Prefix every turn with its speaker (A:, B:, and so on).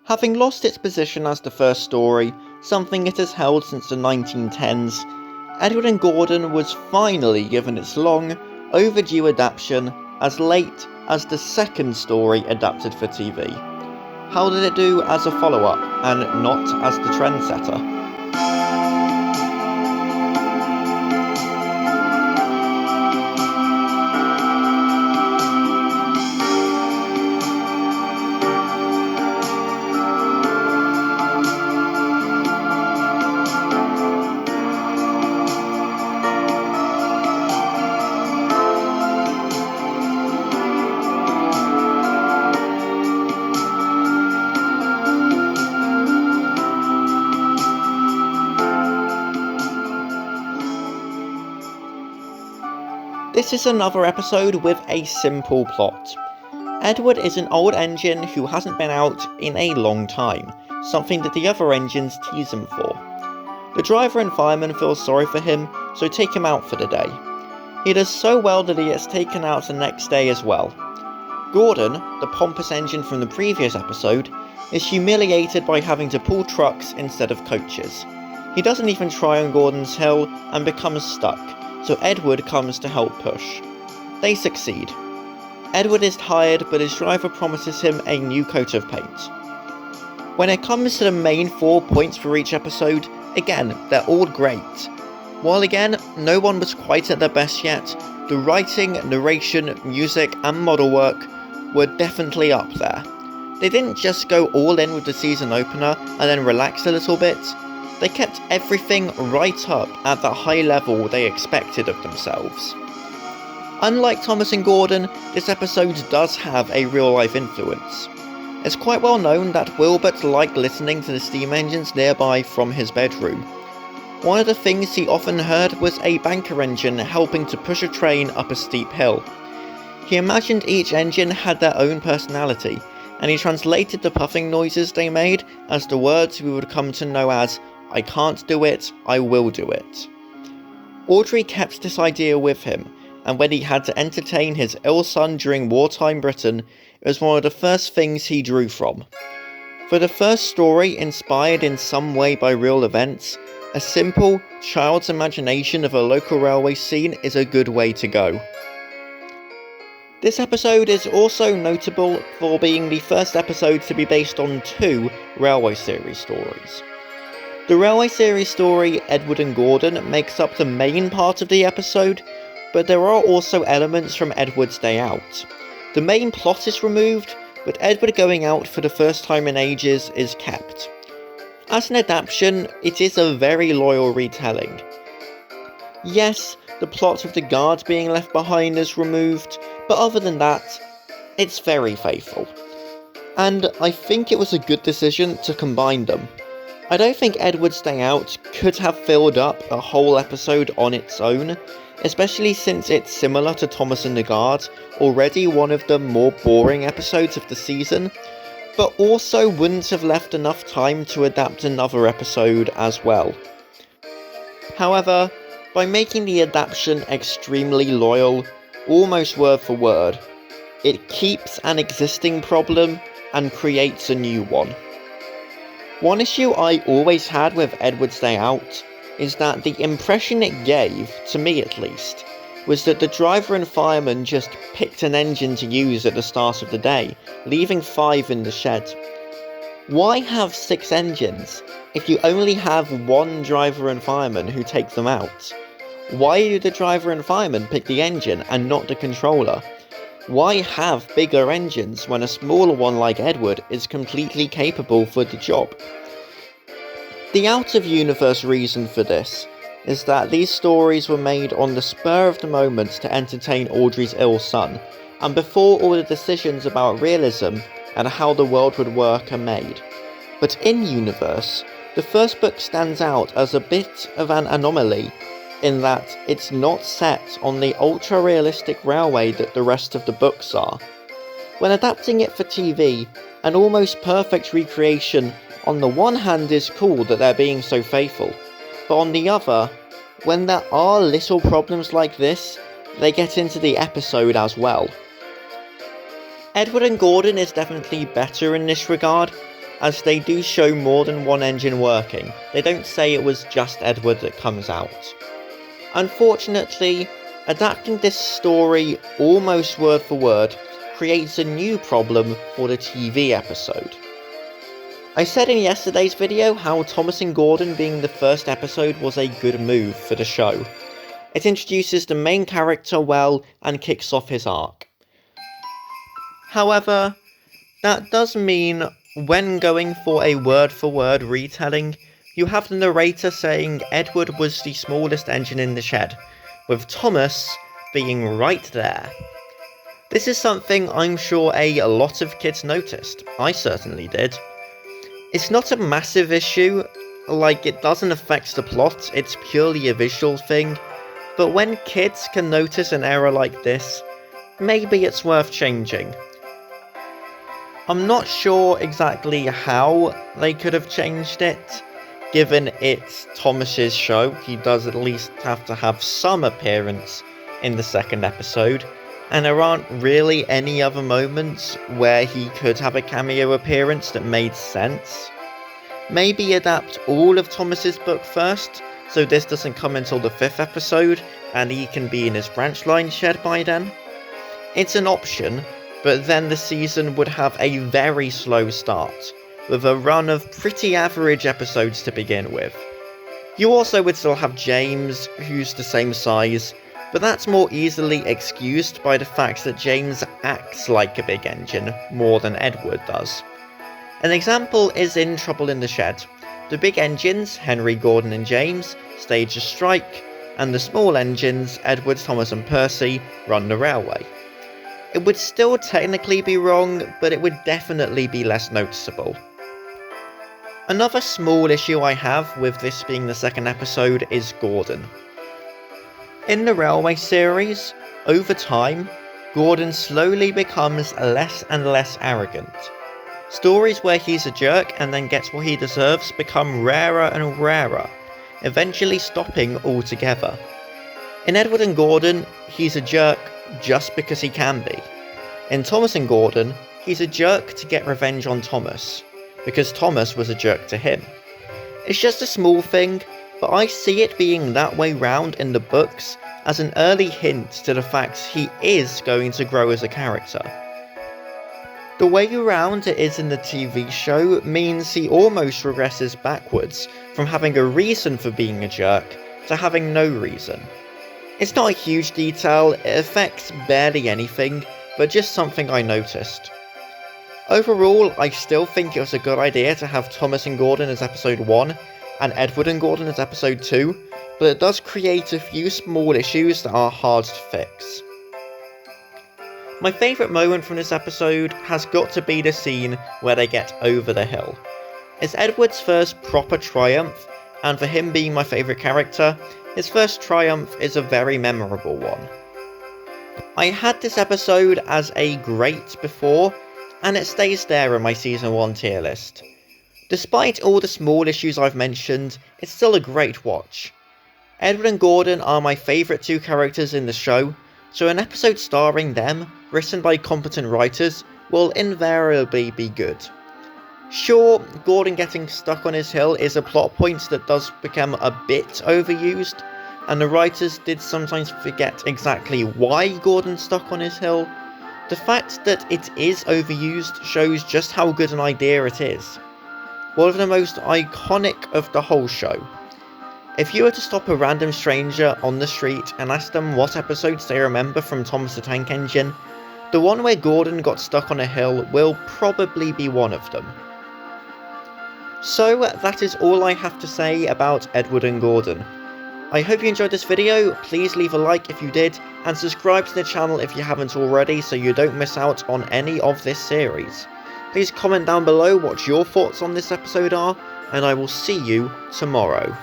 A: Having lost its position as the first story, something it has held since the 1910s, Edward and Gordon was finally given its long, overdue adaptation as late as the second story adapted for TV. How did it do as a follow-up, and not as the trendsetter? This is another episode with a simple plot. Edward is an old engine who hasn't been out in a long time, something that the other engines tease him for. The driver and fireman feel sorry for him, so take him out for the day. He does so well that he gets taken out the next day as well. Gordon, the pompous engine from the previous episode, is humiliated by having to pull trucks instead of coaches. He doesn't even try on Gordon's hill and becomes stuck, so Edward comes to help push. They succeed. Edward is tired, but his driver promises him a new coat of paint. When it comes to the main 4 points for each episode, again, they're all great. While again, no one was quite at their best yet, the writing, narration, music, and model work were definitely up there. They didn't just go all in with the season opener and then relax a little bit. They kept everything right up at the high level they expected of themselves. Unlike Thomas and Gordon, this episode does have a real-life influence. It's quite well known that Wilbert liked listening to the steam engines nearby from his bedroom. One of the things he often heard was a banker engine helping to push a train up a steep hill. He imagined each engine had their own personality, and he translated the puffing noises they made as the words we would come to know as "I can't do it, I will do it." Audrey kept this idea with him, and when he had to entertain his ill son during wartime Britain, it was one of the first things he drew from. For the first story inspired in some way by real events, a simple, child's imagination of a local railway scene is a good way to go. This episode is also notable for being the first episode to be based on 2 Railway Series stories. The Railway Series story, Edward and Gordon, makes up the main part of the episode, but there are also elements from Edward's Day Out. The main plot is removed, but Edward going out for the first time in ages is kept. As an adaptation, it is a very loyal retelling. Yes, the plot of the guards being left behind is removed, but other than that, it's very faithful. And I think it was a good decision to combine them. I don't think Edward's Day Out could have filled up a whole episode on its own, especially since it's similar to Thomas and the Guard, already one of the more boring episodes of the season, but also wouldn't have left enough time to adapt another episode as well. However, by making the adaptation extremely loyal, almost word for word, it keeps an existing problem and creates a new one. One issue I always had with Edward's Day Out is that the impression it gave, to me at least, was that the driver and fireman just picked an engine to use at the start of the day, leaving 5 in the shed. Why have 6 engines if you only have 1 driver and fireman who take them out? Why do the driver and fireman pick the engine and not the controller? Why have bigger engines when a smaller one like Edward is completely capable for the job? The out-of-universe reason for this is that these stories were made on the spur of the moment to entertain Audrey's ill son, and before all the decisions about realism and how the world would work are made. But in-universe, the first book stands out as a bit of an anomaly, in that it's not set on the ultra-realistic railway that the rest of the books are. When adapting it for TV, an almost perfect recreation on the one hand is cool that they're being so faithful, but on the other, when there are little problems like this, they get into the episode as well. Edward and Gordon is definitely better in this regard, as they do show more than one engine working. They don't say it was just Edward that comes out. Unfortunately, adapting this story almost word for word creates a new problem for the TV episode. I said in yesterday's video how Thomas and Gordon being the first episode was a good move for the show. It introduces the main character well and kicks off his arc. However, that does mean when going for a word-for-word retelling, you have the narrator saying Edward was the smallest engine in the shed, with Thomas being right there. This is something I'm sure a lot of kids noticed. I certainly did. It's not a massive issue, like it doesn't affect the plot, it's purely a visual thing, but when kids can notice an error like this, maybe it's worth changing. I'm not sure exactly how they could have changed it, given it's Thomas's show. He does at least have to have some appearance in the second episode, and there aren't really any other moments where he could have a cameo appearance that made sense. Maybe adapt all of Thomas's book first, so this doesn't come until the 5th episode, and he can be in his branch line shed by then. It's an option, but then the season would have a very slow start, with a run of pretty average episodes to begin with. You also would still have James, who's the same size, but that's more easily excused by the fact that James acts like a big engine more than Edward does. An example is in Trouble in the Shed. The big engines, Henry, Gordon and James, stage a strike, and the small engines, Edward, Thomas and Percy, run the railway. It would still technically be wrong, but it would definitely be less noticeable. Another small issue I have with this being the second episode is Gordon. In the Railway series, over time, Gordon slowly becomes less and less arrogant. Stories where he's a jerk and then gets what he deserves become rarer and rarer, eventually stopping altogether. In Edward and Gordon, he's a jerk just because he can be. In Thomas and Gordon, he's a jerk to get revenge on Thomas, because Thomas was a jerk to him. It's just a small thing, but I see it being that way round in the books as an early hint to the fact he is going to grow as a character. The way around it is in the TV show means he almost regresses backwards from having a reason for being a jerk to having no reason. It's not a huge detail, it affects barely anything, but just something I noticed. Overall, I still think it was a good idea to have Thomas and Gordon as episode 1, and Edward and Gordon as episode 2, but it does create a few small issues that are hard to fix. My favourite moment from this episode has got to be the scene where they get over the hill. It's Edward's first proper triumph, and for him being my favourite character, his first triumph is a very memorable one. I had this episode as a great before, and it stays there in my season 1 tier list. Despite all the small issues I've mentioned, it's still a great watch. Edward and Gordon are my favourite two characters in the show, so an episode starring them, written by competent writers, will invariably be good. Sure, Gordon getting stuck on his hill is a plot point that does become a bit overused, and the writers did sometimes forget exactly why Gordon's stuck on his hill. The fact that it is overused shows just how good an idea it is. One of the most iconic of the whole show. If you were to stop a random stranger on the street and ask them what episodes they remember from Thomas the Tank Engine, the one where Gordon got stuck on a hill will probably be one of them. So that is all I have to say about Edward and Gordon. I hope you enjoyed this video, please leave a like if you did, and subscribe to the channel if you haven't already so you don't miss out on any of this series. Please comment down below what your thoughts on this episode are, and I will see you tomorrow.